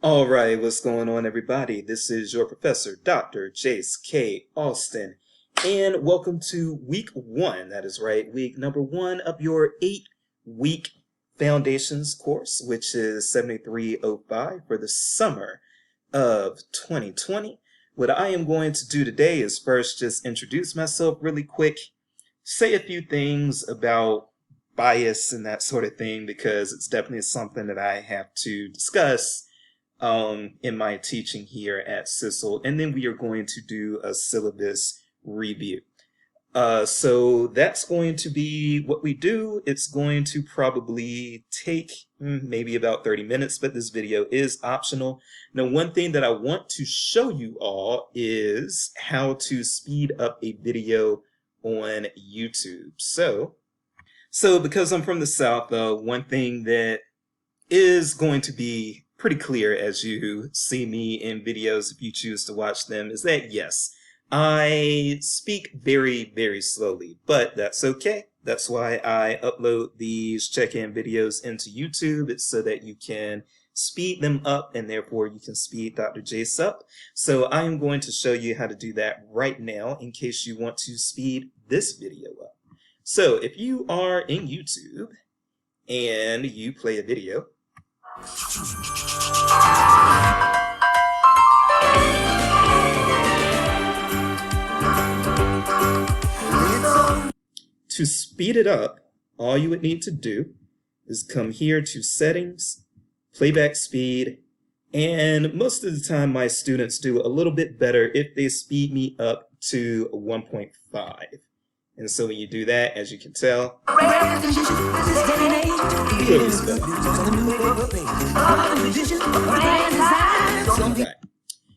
All right, what's going on, everybody? This is your professor, Dr. Jace K. Austin, and welcome to week one. That is right, week number one of your 8-week foundations course, which is 7305 for the summer of 2020. What I am going to do today is first just introduce myself really quick, say a few things about bias and that sort of thing, because it's definitely something that I have to discuss in my teaching here at CISL, and then we are going to do a syllabus review. So that's going to be what we do. It's going to probably take maybe about 30 minutes, but this video is optional. Now, one thing that I want to show you all is how to speed up a video on YouTube. So because I'm from the South, one thing that is going to be pretty clear as you see me in videos, if you choose to watch them, is that yes, I speak very, very slowly, but that's okay. That's why I upload these check-in videos into YouTube. It's so that you can speed them up, and therefore you can speed Dr. Jace up. So I am going to show you how to do that right now in case you want to speed this video up. So if you are in YouTube and you play a video, to speed it up, all you would need to do is come here to Settings, Playback Speed, and most of the time my students do a little bit better if they speed me up to 1.5. And so when you do that, as you can tell, okay.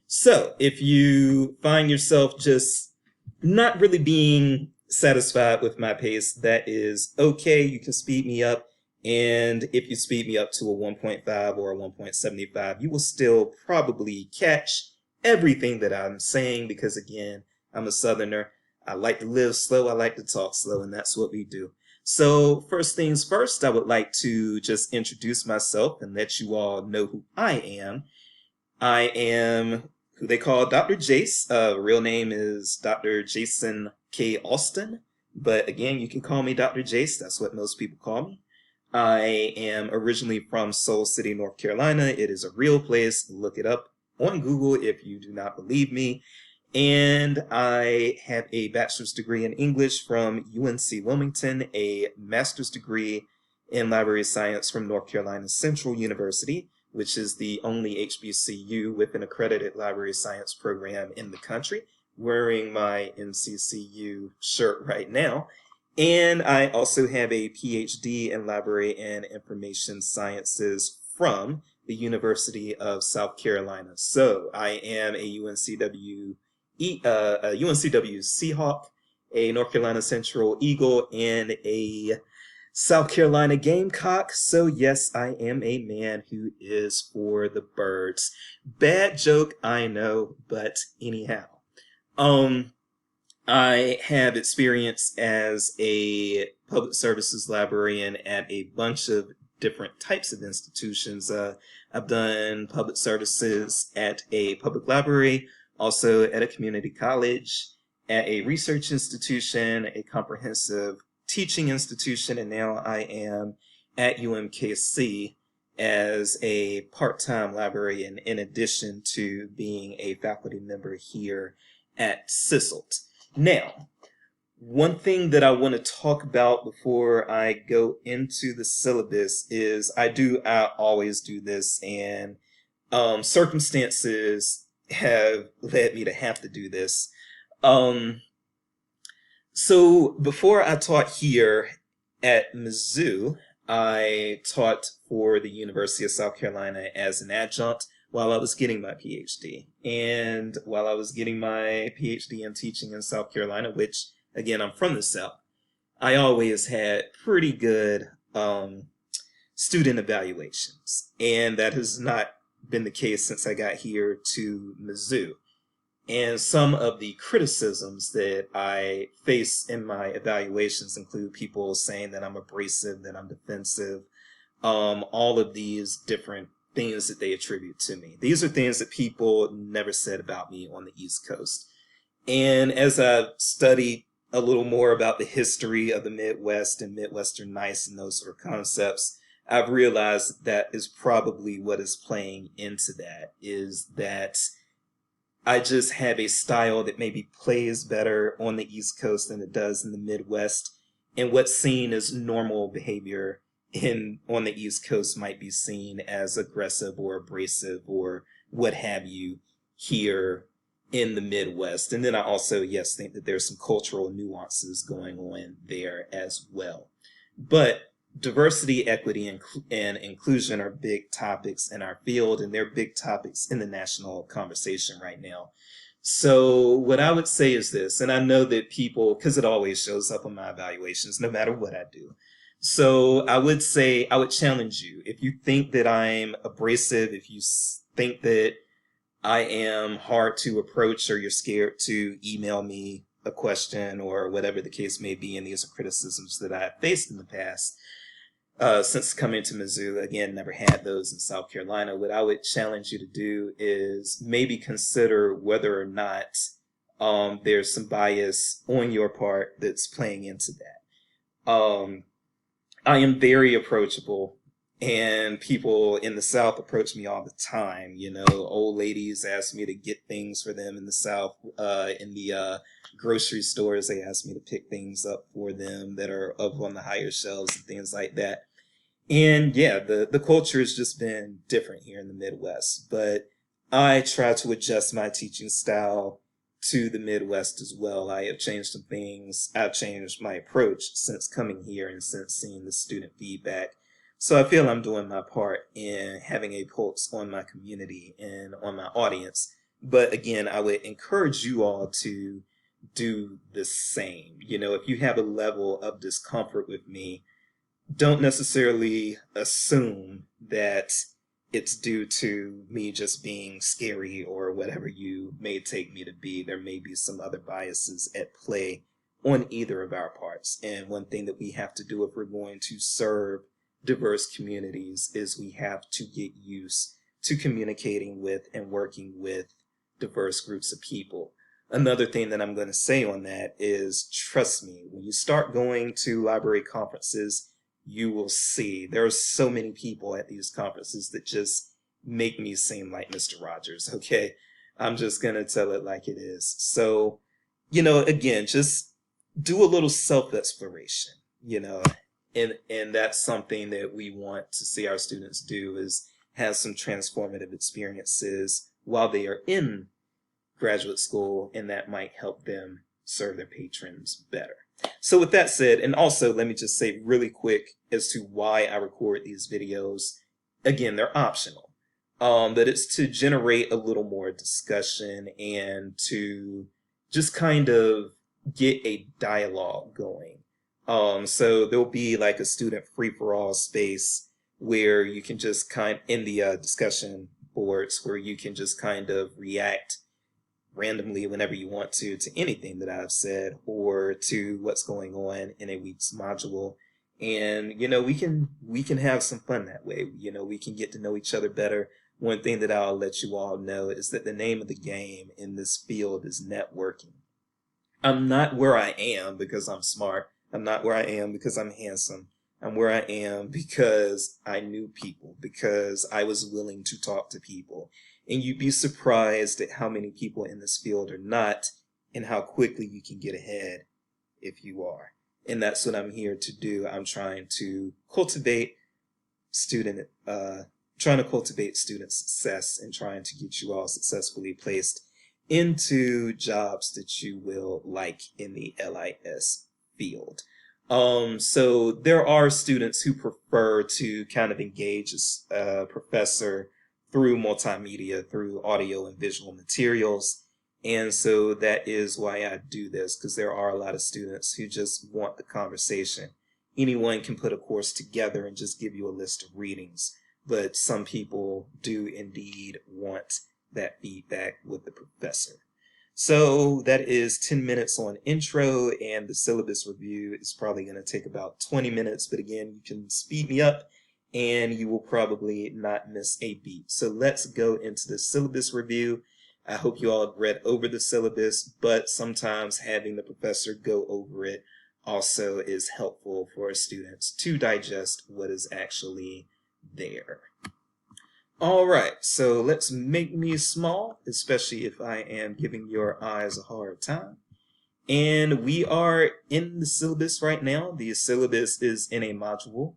So if you find yourself just not really being satisfied with my pace, that is okay. You can speed me up. And if you speed me up to a 1.5 or a 1.75, you will still probably catch everything that I'm saying because, again, I'm a Southerner. I like to live slow. I like to talk slow, and that's what we do. So first things first, I would like to just introduce myself and let you all know who I am. I am who they call Dr. Jace. Real name is Dr. Jason K. Austin. But again, you can call me Dr. Jace. That's what most people call me. I am originally from Soul City, North Carolina. It is a real place. Look it up on Google if you do not believe me. And I have a bachelor's degree in English from UNC Wilmington, a master's degree in library science from North Carolina Central University, which is the only HBCU with an accredited library science program in the country, wearing my NCCU shirt right now. And I also have a PhD in library and information sciences from the University of South Carolina. So I am a UNCW Seahawk, a North Carolina Central Eagle, and a South Carolina Gamecock. So yes, I am a man who is for the birds. Bad joke, I know, but anyhow. I have experience as a public services librarian at a bunch of different types of institutions. I've done public services at a public library, also at a community college, at a research institution, a comprehensive teaching institution, and now I am at UMKC as a part-time librarian in addition to being a faculty member here at CISL. Now, one thing that I want to talk about before I go into the syllabus is I always do this, and circumstances have led me to have to do this. So before I taught here at Mizzou, I taught for the University of South Carolina as an adjunct while I was getting my PhD. And while I was getting my PhD in teaching in South Carolina, which, again, I'm from the South, I always had pretty good student evaluations. And that has not been the case since I got here to Mizzou. And some of the criticisms that I face in my evaluations include people saying that I'm abrasive, that I'm defensive, all of these different things that they attribute to me. These are things that people never said about me on the East Coast. And as I've studied a little more about the history of the Midwest and Midwestern nice and those sort of concepts, I've realized that is probably what is playing into that, is that I just have a style that maybe plays better on the East Coast than it does in the Midwest. And what's seen as normal behavior on the East Coast might be seen as aggressive or abrasive or what have you here in the Midwest. And then I also, yes, think that there's some cultural nuances going on there as well. But diversity, equity, and inclusion are big topics in our field, and they're big topics in the national conversation right now. So what I would say is this, and I know that people, because it always shows up on my evaluations, no matter what I do. So I would say, I would challenge you. If you think that I'm abrasive, if you think that I am hard to approach, or you're scared to email me a question or whatever the case may be, and these are criticisms that I've faced in the past, since coming to Mizzou, again, never had those in South Carolina. What I would challenge you to do is maybe consider whether or not there's some bias on your part that's playing into that. I am very approachable, and people in the South approach me all the time. You know, old ladies ask me to get things for them in the South. In the grocery stores, they ask me to pick things up for them that are up on the higher shelves and things like that. And yeah, the culture has just been different here in the Midwest. But I try to adjust my teaching style to the Midwest as well. I have changed some things. I've changed my approach since coming here and since seeing the student feedback. So I feel I'm doing my part in having a pulse on my community and on my audience. But again, I would encourage you all to do the same. You know, if you have a level of discomfort with me, don't necessarily assume that it's due to me just being scary or whatever you may take me to be. There may be some other biases at play on either of our parts. And one thing that we have to do if we're going to serve diverse communities is we have to get used to communicating with and working with diverse groups of people. Another thing that I'm going to say on that is, trust me, when you start going to library conferences, you will see there are so many people at these conferences that just make me seem like Mr. Rogers, okay? I'm just going to tell it like it is. So, you know, again, just do a little self-exploration, you know, and that's something that we want to see our students do, is have some transformative experiences while they are in graduate school, and that might help them serve their patrons better. So with that said, and also let me just say really quick as to why I record these videos. Again, they're optional, but it's to generate a little more discussion and to just kind of get a dialogue going. So there'll be like a student free-for-all space where you can just in the discussion boards, where you can just kind of react randomly whenever you want to anything that I've said or to what's going on in a week's module. And, you know, we can have some fun that way. You know, we can get to know each other better. One thing that I'll let you all know is that the name of the game in this field is networking. I'm not where I am because I'm smart. I'm not where I am because I'm handsome. I'm where I am because I knew people, because I was willing to talk to people. And you'd be surprised at how many people in this field are not, and how quickly you can get ahead if you are. And that's what I'm here to do. I'm trying to cultivate student success and trying to get you all successfully placed into jobs that you will like in the LIS field. So there are students who prefer to kind of engage a professor through multimedia, through audio and visual materials. And so that is why I do this, because there are a lot of students who just want the conversation. Anyone can put a course together and just give you a list of readings, but some people do indeed want that feedback with the professor. So that is 10 minutes on intro, and the syllabus review is probably going to take about 20 minutes, but again, you can speed me up and you will probably not miss a beat. So let's go into the syllabus review. I hope you all have read over the syllabus, but sometimes having the professor go over it also is helpful for students to digest what is actually there. All right, so let's make me small, especially if I am giving your eyes a hard time. And we are in the syllabus right now. The syllabus is in a module.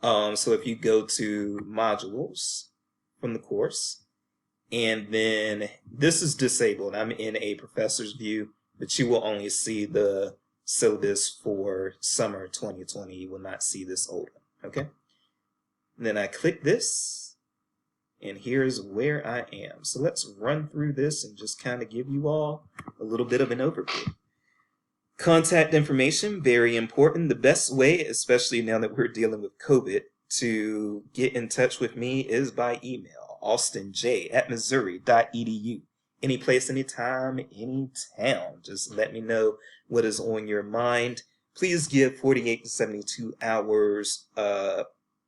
So if you go to modules from the course, and then this is disabled. I'm in a professor's view, but you will only see the syllabus for summer 2020. You will not see this old one, okay? And then I click this, and here's where I am. So let's run through this and just kind of give you all a little bit of an overview. Contact information, very important. The best way, especially now that we're dealing with COVID, to get in touch with me is by email, austinj@missouri.edu. Any place, anytime, any town. Just let me know what is on your mind. Please give 48 to 72 hours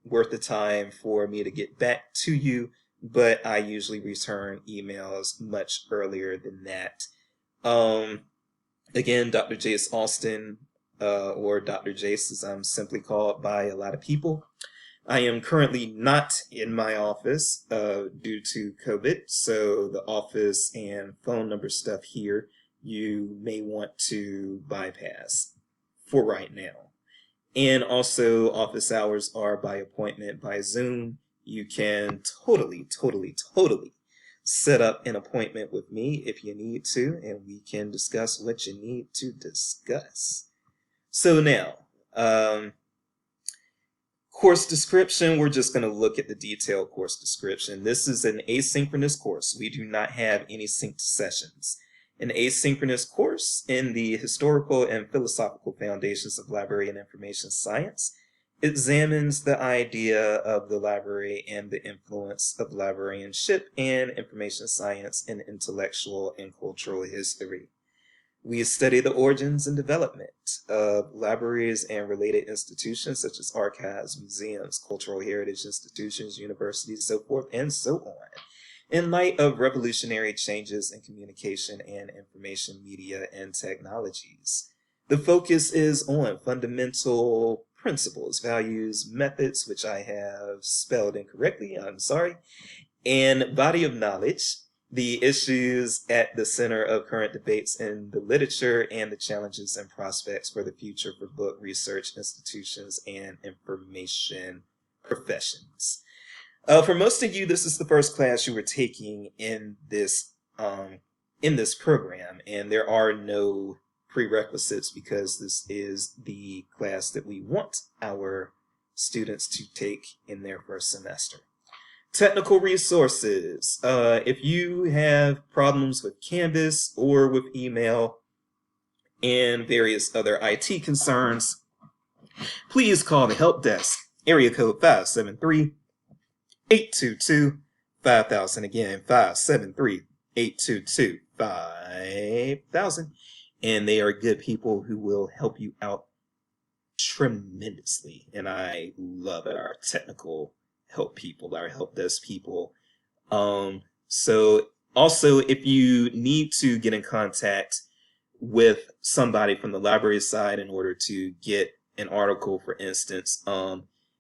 worth of time for me to get back to you, but I usually return emails much earlier than that. Again, Dr. Jace Austin, or Dr. Jace as I'm simply called by a lot of people. I am currently not in my office due to COVID, so the office and phone number stuff here you may want to bypass for right now. And also, office hours are by appointment by Zoom. You can totally set up an appointment with me if you need to, and we can discuss what you need to discuss. So now, course description, we're just going to look at the detailed course description. This is an asynchronous course. We do not have any synced sessions. An asynchronous course in the historical and philosophical foundations of library and information science examines the idea of the library and the influence of librarianship and information science in intellectual and cultural history. We study the origins and development of libraries and related institutions such as archives, museums, cultural heritage institutions, universities, so forth and so on, in light of revolutionary changes in communication and information media and technologies. The focus is on fundamental principles, values, methods, which I have spelled incorrectly, I'm sorry, and body of knowledge, the issues at the center of current debates in the literature, and the challenges and prospects for the future for book research institutions and information professions. For most of you, this is the first class you were taking in this program, and there are no prerequisites because this is the class that we want our students to take in their first semester. Technical resources. If you have problems with Canvas or with email and various other IT concerns, please call the help desk, area code 573-822-5000. Again, 573-822-5000. And they are good people who will help you out tremendously. And I love our technical help people, our help desk people. So also, if you need to get in contact with somebody from the library side in order to get an article, for instance,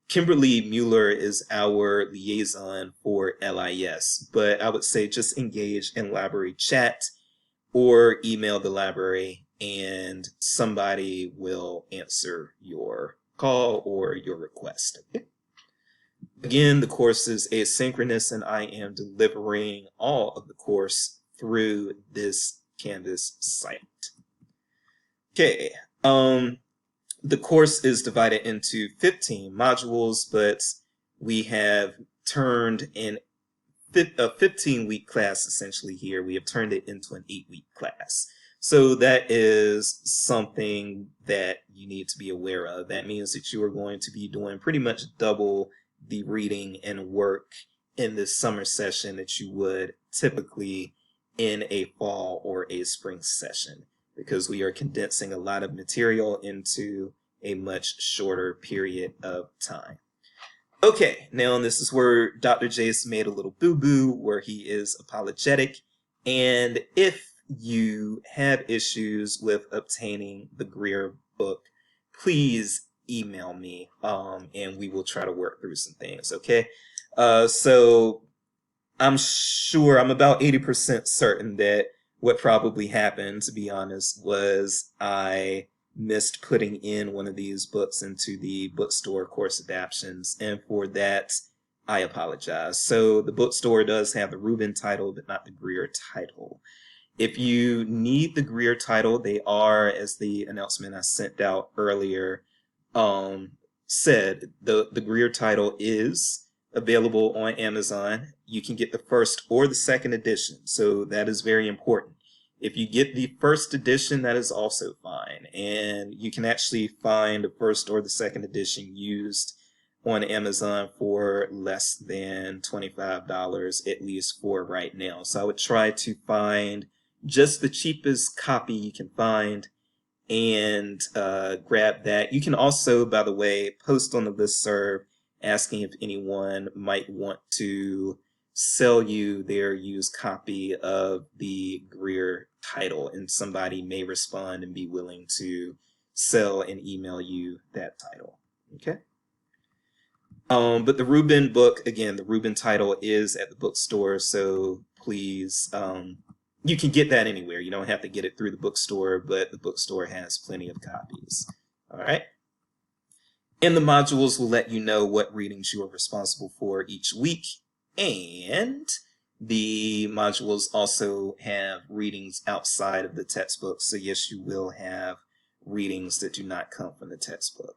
Kimberly Mueller is our liaison for LIS, but I would say just engage in library chat or email the library and somebody will answer your call or your request. Okay? Again, the course is asynchronous and I am delivering all of the course through this Canvas site. Okay, the course is divided into 15 modules, but we have turned a 15-week class essentially here. We have turned it into an 8-week class. So that is something that you need to be aware of. That means that you are going to be doing pretty much double the reading and work in this summer session that you would typically in a fall or a spring session, because we are condensing a lot of material into a much shorter period of time. Okay, now this is where Dr. Jace made a little boo-boo where he is apologetic. And if you have issues with obtaining the Greer book, please email me, and we will try to work through some things, okay? So I'm about 80% certain that what probably happened, to be honest, was I missed putting in one of these books into the bookstore course adaptions, and for that, I apologize. So the bookstore does have the Rubin title, but not the Greer title. If you need the Greer title, they are, as the announcement I sent out earlier said, the Greer title is available on Amazon. You can get the first or the second edition, so that is very important. If you get the first edition, that is also fine, and you can actually find the first or the second edition used on Amazon for less than $25, at least for right now. So I would try to find just the cheapest copy you can find and grab that. You can also, by the way, post on the listserv asking if anyone might want to sell you their used copy of the Greer title, and somebody may respond and be willing to sell and email you that title. Okay. But the Rubin book, again, the Rubin title is at the bookstore, so please, you can get that anywhere. You don't have to get it through the bookstore, but the bookstore has plenty of copies. All right. And the modules will let you know what readings you are responsible for each week. And the modules also have readings outside of the textbook. So yes, you will have readings that do not come from the textbook.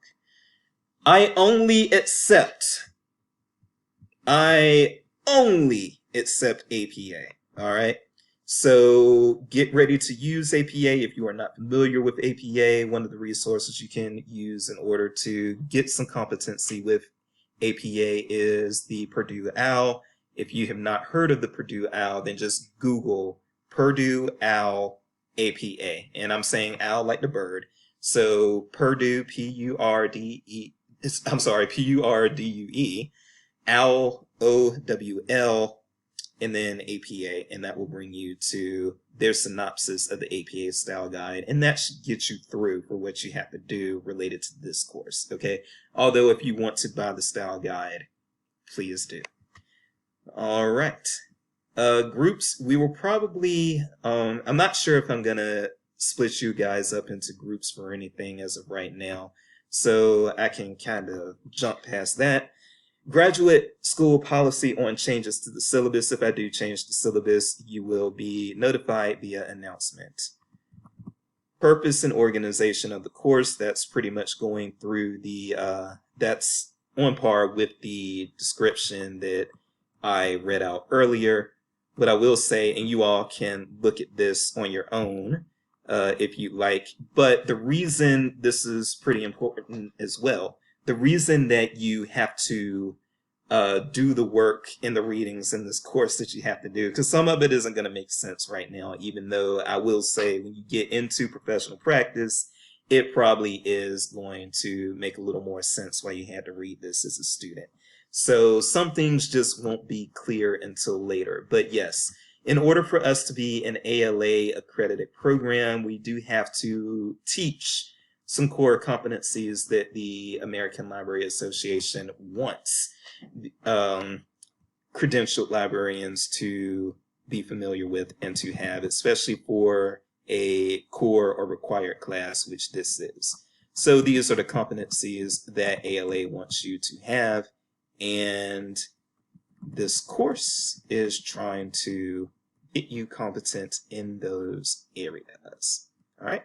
I only accept APA. All right. So get ready to use APA. If you are not familiar with APA, one of the resources you can use in order to get some competency with APA is the Purdue OWL. If you have not heard of the Purdue OWL, then just Google Purdue OWL APA. And I'm saying owl like the bird. So Purdue, P-U-R-D-E, P-U-R-D-U-E, OWL, O-W-L, and then APA, and that will bring you to their synopsis of the APA style guide, and that should get you through for what you have to do related to this course, okay? Although if you want to buy the style guide, please do. All right. Groups, we will probably, I'm not sure if I'm going to split you guys up into groups for anything as of right now, so I can kind of jump past that. Graduate school policy on changes to the syllabus. If I do change the syllabus, you will be notified via announcement. Purpose and organization of the course, that's pretty much going through the, that's on par with the description that I read out earlier. What I will say, and you all can look at this on your own if you like, but the reason this is pretty important as well, the reason that you have to do the work in the readings in this course that you have to do, because some of it isn't going to make sense right now, even though I will say when you get into professional practice, it probably is going to make a little more sense why you had to read this as a student. So some things just won't be clear until later. But yes, in order for us to be an ALA accredited program, we do have to teach some core competencies that the American Library Association wants credentialed librarians to be familiar with and to have, especially for a core or required class, which this is. So these are the competencies that ALA wants you to have, and this course is trying to get you competent in those areas. All right.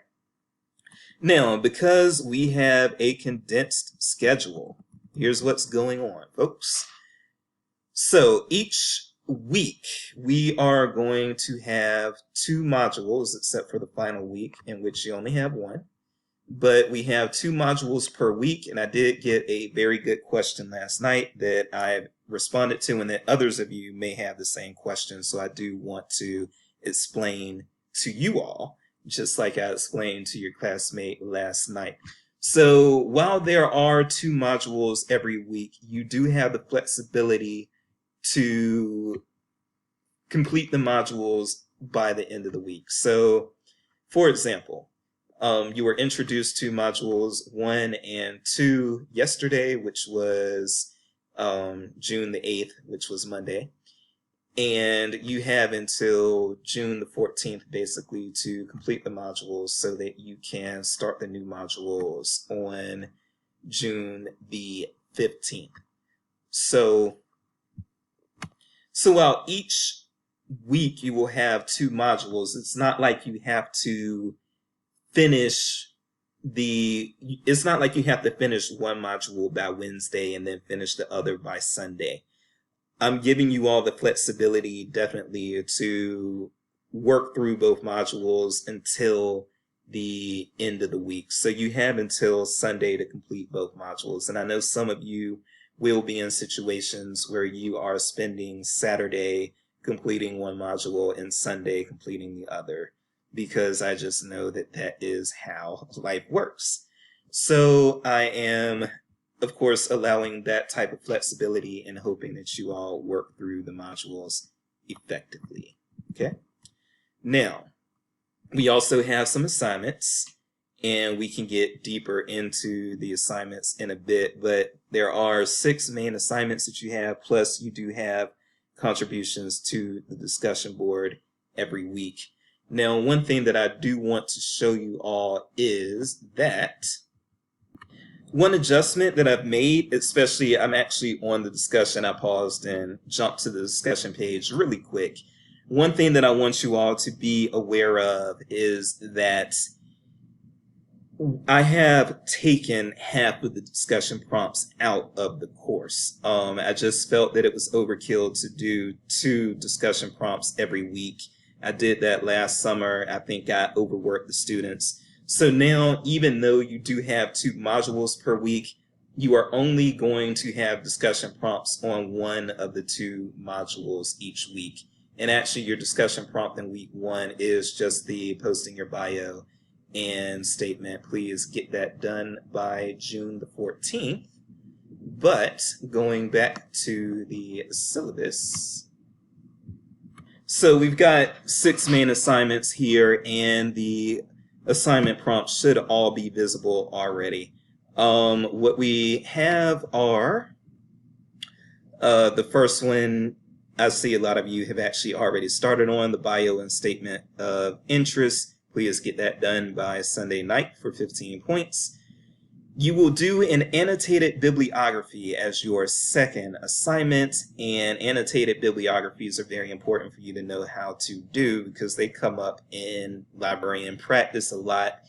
Now, because we have a condensed schedule, here's what's going on, folks. So each week, we are going to have 2 modules, except for the final week, in which you only have 1. But we have 2 modules per week, and I did get a very good question last night that I responded to, and that others of you may have the same question, so I do want to explain to you all, just like I explained to your classmate last night. So while there are 2 modules every week, you do have the flexibility to complete the modules by the end of the week. So, for example, you were introduced to modules 1 and 2 yesterday, which was June the 8th, which was Monday. And you have until June the 14th, basically, to complete the modules so that you can start the new modules on June the 15th. So while each week you will have 2 modules, it's not like you have to finish it's not like you have to finish one module by Wednesday and then finish the other by Sunday. I'm giving you all the flexibility definitely to work through both modules until the end of the week. So you have until Sunday to complete both modules. And I know some of you will be in situations where you are spending Saturday completing one module and Sunday completing the other, because I just know that that is how life works. So I am, of course, allowing that type of flexibility and hoping that you all work through the modules effectively. Okay? Now, we also have some assignments, and we can get deeper into the assignments in a bit, but there are 6 main assignments that you have, plus you do have contributions to the discussion board every week. Now, one thing that I do want to show you all is that one adjustment that I've made, especially I'm actually on the discussion, I paused and jumped to the discussion page really quick. One thing that I want you all to be aware of is that I have taken half of the discussion prompts out of the course. I just felt that it was overkill to do 2 discussion prompts every week. I did that last summer. I think I overworked the students. So now, even though you do have 2 modules per week, you are only going to have discussion prompts on one of the 2 modules each week. And actually, your discussion prompt in week 1 is just the posting your bio and statement. Please get that done by June the 14th. But going back to the syllabus, so we've got 6 main assignments here, and the assignment prompts should all be visible already. What we have are the first one, I see a lot of you have actually already started on the bio and statement of interest. Please get that done by Sunday night for 15 points. You will do an annotated bibliography as your second assignment, and annotated bibliographies are very important for you to know how to do because they come up in librarian practice a lot,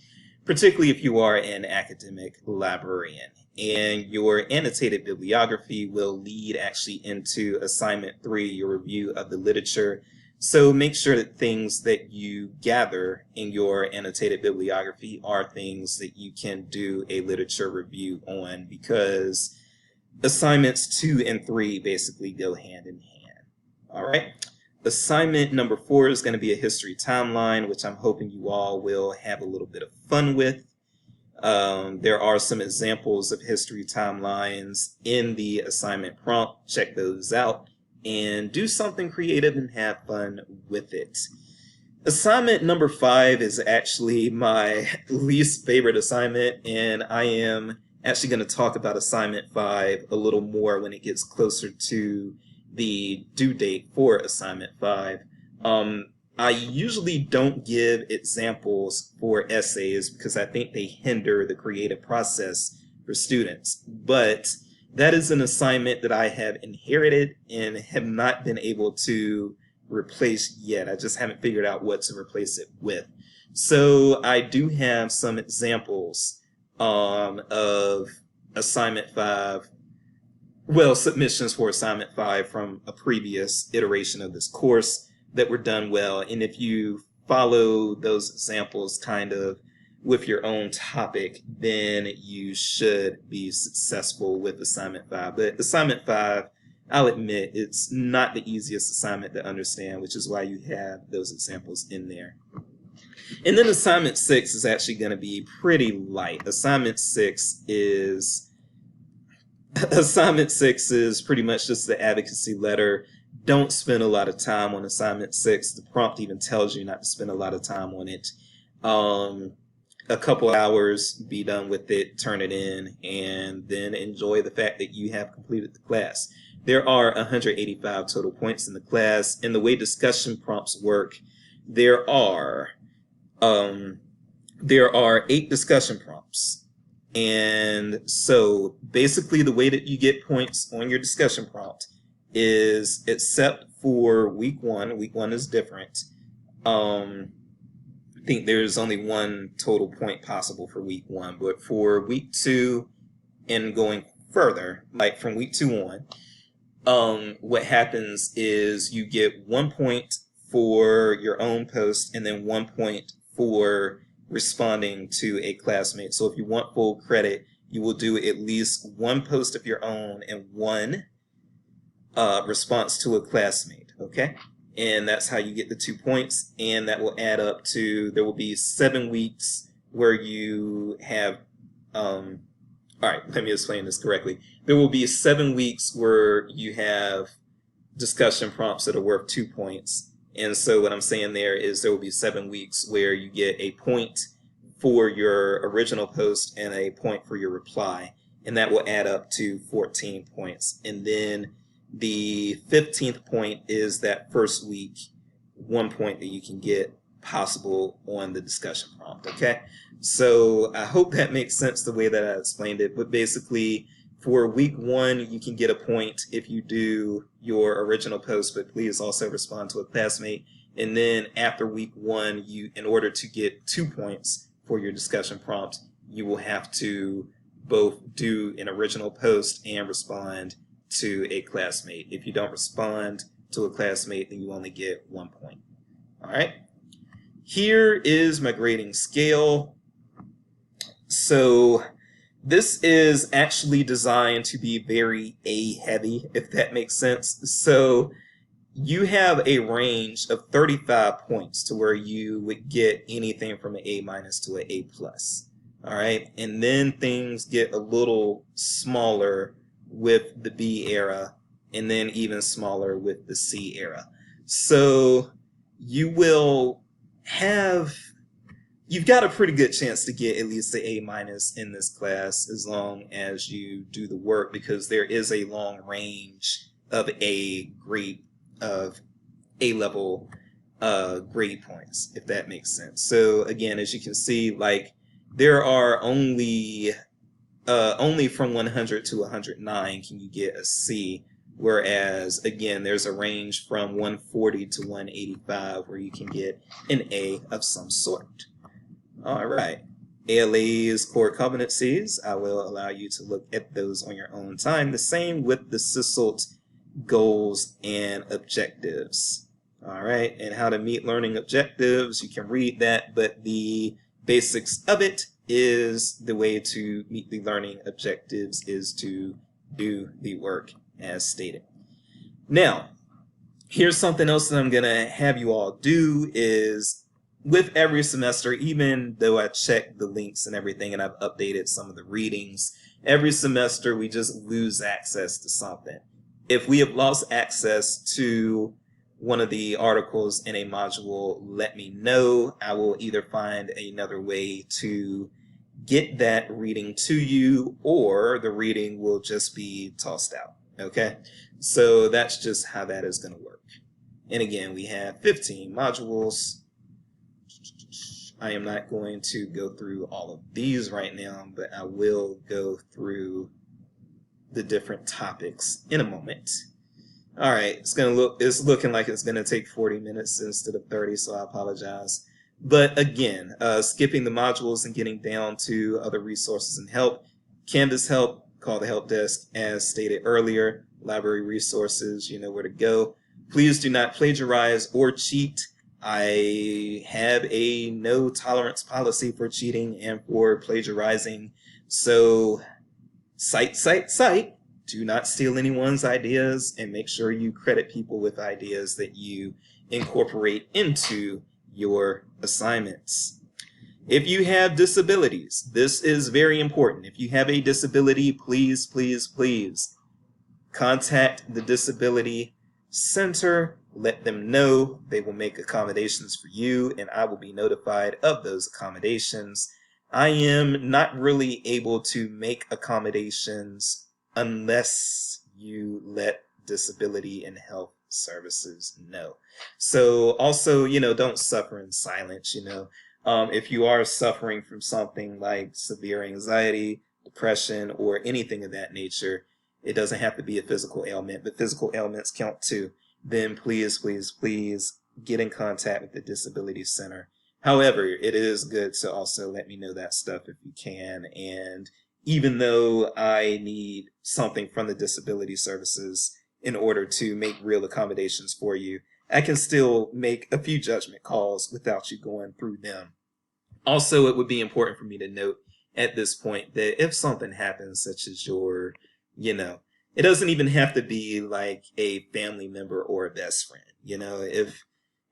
particularly if you are an academic librarian. And your annotated bibliography will lead actually into assignment 3, your review of the literature. So make sure that things that you gather in your annotated bibliography are things that you can do a literature review on, because assignments 2 and 3 basically go hand in hand. All right. Assignment number 4 is going to be a history timeline, which I'm hoping you all will have a little bit of fun with. There are some examples of history timelines in the assignment prompt. Check those out and do something creative and have fun with it. Assignment number 5 is actually my least favorite assignment, and I am actually going to talk about assignment 5 a little more when it gets closer to the due date for assignment 5. I usually don't give examples for essays because I think they hinder the creative process for students, but that is an assignment that I have inherited and have not been able to replace yet. I just haven't figured out what to replace it with. So I do have some examples of assignment 5, well, submissions for assignment 5 from a previous iteration of this course that were done well. And if you follow those examples kind of with your own topic, then you should be successful with assignment 5. But assignment 5, I'll admit, it's not the easiest assignment to understand, which is why you have those examples in there. And then assignment 6 is actually going to be pretty light. Assignment 6 is pretty much just the advocacy letter. Don't spend a lot of time on assignment 6. The prompt even tells you not to spend a lot of time on it. A couple hours, be done with it, turn it in, and then enjoy the fact that you have completed the class. There are 185 total points in the class, and the way discussion prompts work, there are 8 discussion prompts. And so basically the way that you get points on your discussion prompt is, except for week 1 is different. I think there's only 1 total point possible for week 1, but for week 2 and going further, like from week 2 on, what happens is you get 1 point for your own post and then 1 point for responding to a classmate. So if you want full credit, you will do at least 1 post of your own and 1 response to a classmate, okay? And that's how you get the 2 points, and that will add up to, there will be 7 weeks where you have, all right, let me explain this correctly. There will be 7 weeks where you have discussion prompts that are worth 2 points. And so what I'm saying there is there will be 7 weeks where you get a point for your original post and a point for your reply, and that will add up to 14 points. And then the 15th point is that first week 1 point that you can get possible on the discussion prompt, okay? So I hope that makes sense the way that I explained it, but basically for week 1, you can get a point if you do your original post, but please also respond to a classmate. And then after week 1, in order to get 2 points for your discussion prompt, you will have to both do an original post and respond to a classmate. If you don't respond to a classmate, then you only get 1 point. All right. Here is my grading scale. So this is actually designed to be very A heavy, if that makes sense. So you have a range of 35 points to where you would get anything from an A- to an A+. All right. And then things get a little smaller with the B era, and then even smaller with the C era. So you will have, you've got a pretty good chance to get at least the A- in this class as long as you do the work, because there is a long range of A-level grade points, if that makes sense. So again, as you can see, like there are only from 100 to 109 can you get a C, whereas again there's a range from 140 to 185 where you can get an A of some sort. All right, ALA's core competencies, I will allow you to look at those on your own time. The same with the CISLT goals and objectives. All right, and how to meet learning objectives, you can read that, but the basics of it is the way to meet the learning objectives is to do the work as stated. Now, here's something else that I'm going to have you all do is, with every semester, even though I checked the links and everything and I've updated some of the readings, every semester we just lose access to something. If we have lost access to one of the articles in a module, let me know. I will either find another way to get that reading to you, or the reading will just be tossed out, okay? So that's just how that is going to work. And again, we have 15 modules. I am not going to go through all of these right now, but I will go through the different topics in a moment. All right, it's looking like it's gonna take 40 minutes instead of 30, so I apologize. But again, skipping the modules and getting down to other resources and help. Canvas help, call the help desk as stated earlier. Library resources, you know where to go. Please do not plagiarize or cheat. I have a no tolerance policy for cheating and for plagiarizing. So cite. Do not steal anyone's ideas, and make sure you credit people with ideas that you incorporate into your assignments. If you have disabilities, this is very important. If you have a disability, please, please, please contact the Disability Center. Let them know. They will make accommodations for you, and I will be notified of those accommodations. I am not really able to make accommodations unless you let Disability and Health Services know. So also, don't suffer in silence, if you are suffering from something like severe anxiety, depression, or anything of that nature, it doesn't have to be a physical ailment, but physical ailments count too. Then please, please, please get in contact with the Disability Center. However, it is good to also let me know that stuff if you can. And even though I need something from the Disability Services in order to make real accommodations for you, I can still make a few judgment calls without you going through them. Also, it would be important for me to note at this point that if something happens, such as it doesn't even have to be like a family member or a best friend.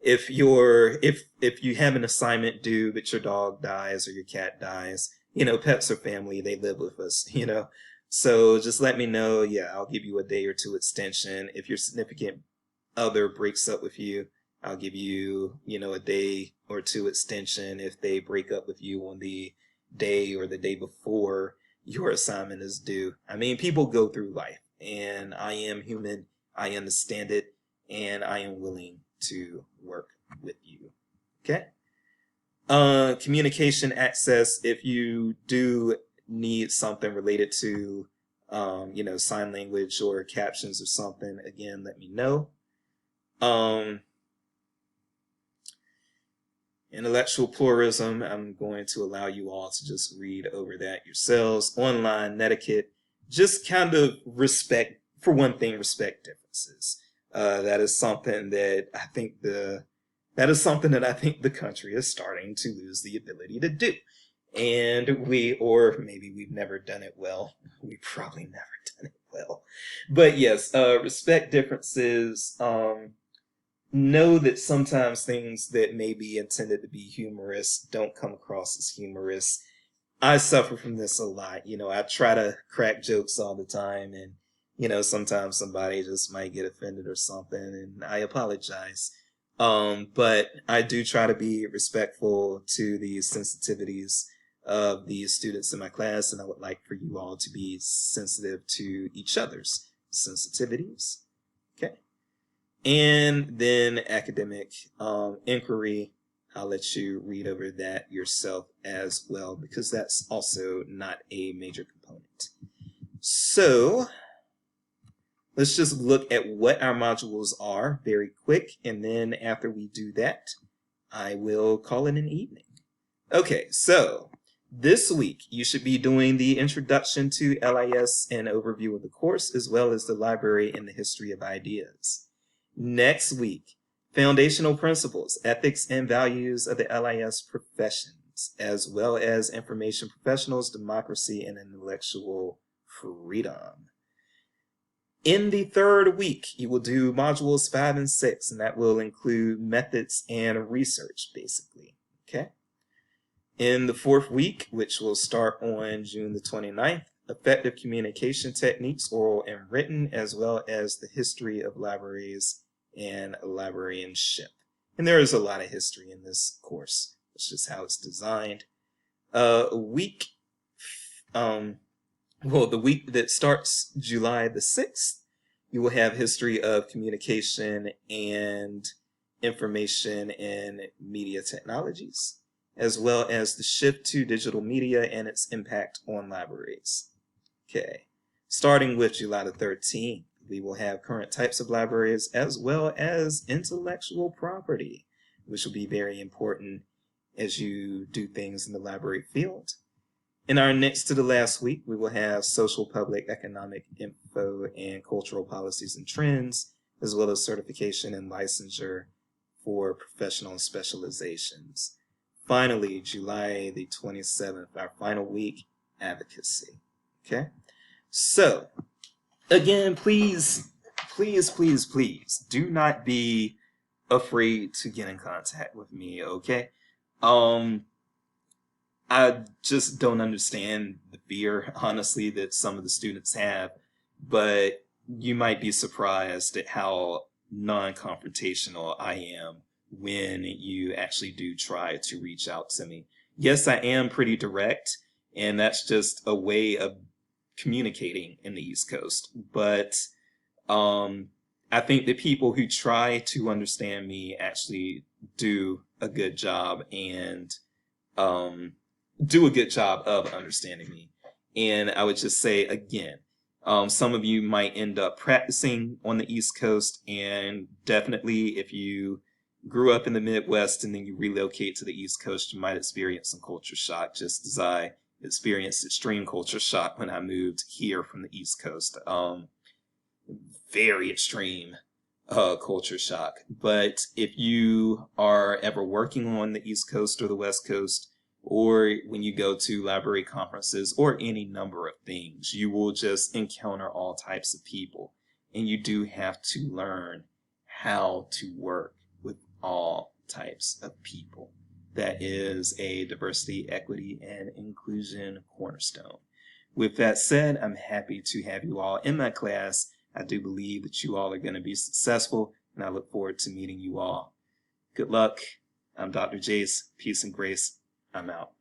If you have an assignment due but your dog dies or your cat dies, pets are family, they live with us, So just let me know. Yeah, I'll give you a day or two extension. If your significant other breaks up with you, I'll give you, a day or two extension if they break up with you on the day or the day before your assignment is due. I mean, people go through life, and I am human. I understand it, and I am willing to work with you. Okay? Communication access, if you do need something related to, sign language or captions or something, again, let me know. Intellectual pluralism, I'm going to allow you all to just read over that yourselves. Online etiquette, just kind of respect, for one thing, respect differences. That is something that I think the country is starting to lose the ability to do. And or maybe we've never done it well. We've probably never done it well. But yes, respect differences. Know that sometimes things that may be intended to be humorous don't come across as humorous. I suffer from this a lot. I try to crack jokes all the time, and sometimes somebody just might get offended or something, and I apologize. But I do try to be respectful to the sensitivities of the students in my class, and I would like for you all to be sensitive to each other's sensitivities. Okay. And then academic inquiry, I'll let you read over that yourself as well, because that's also not a major component. So let's just look at what our modules are very quick, and then after we do that, I will call it an evening. Okay, so this week you should be doing the introduction to LIS and overview of the course, as well as the library and the history of ideas. Next week, foundational principles, ethics, and values of the LIS professions, as well as information professionals, democracy, and intellectual freedom. In the third week, you will do modules 5 and 6, and that will include methods and research, basically. Okay. In the fourth week, which will start on June the 29th, effective communication techniques, oral and written, as well as the history of libraries and librarianship. And there is a lot of history in this course. It's just how it's designed. The week that starts July the 6th, you will have history of communication and information and media technologies, as well as the shift to digital media and its impact on libraries. Okay, starting with July the 13th, we will have current types of libraries as well as intellectual property, which will be very important as you do things in the library field. In our next to the last week, we will have social, public, economic info, and cultural policies and trends, as well as certification and licensure for professional specializations. Finally, July the 27th, our final week, advocacy. Okay? So, again, please do not be afraid to get in contact with me, okay? Um, I just don't understand the fear, honestly, that some of the students have, but you might be surprised at how non-confrontational I am when you actually do try to reach out to me. Yes, I am pretty direct, and that's just a way of communicating in the East Coast. But um, I think the people who try to understand me actually do a good job and um, do a good job of understanding me. And I would just say again, some of you might end up practicing on the East Coast, and definitely if you grew up in the Midwest and then you relocate to the East Coast, you might experience some culture shock, just as I experienced extreme culture shock when I moved here from the East Coast. Very extreme culture shock. But if you are ever working on the East Coast or the West Coast, or when you go to library conferences or any number of things, you will just encounter all types of people. And you do have to learn how to work with all types of people. That is a diversity, equity, and inclusion cornerstone. With that said, I'm happy to have you all in my class. I do believe that you all are going to be successful, and I look forward to meeting you all. Good luck. I'm Dr. Jace. Peace and grace. I'm out.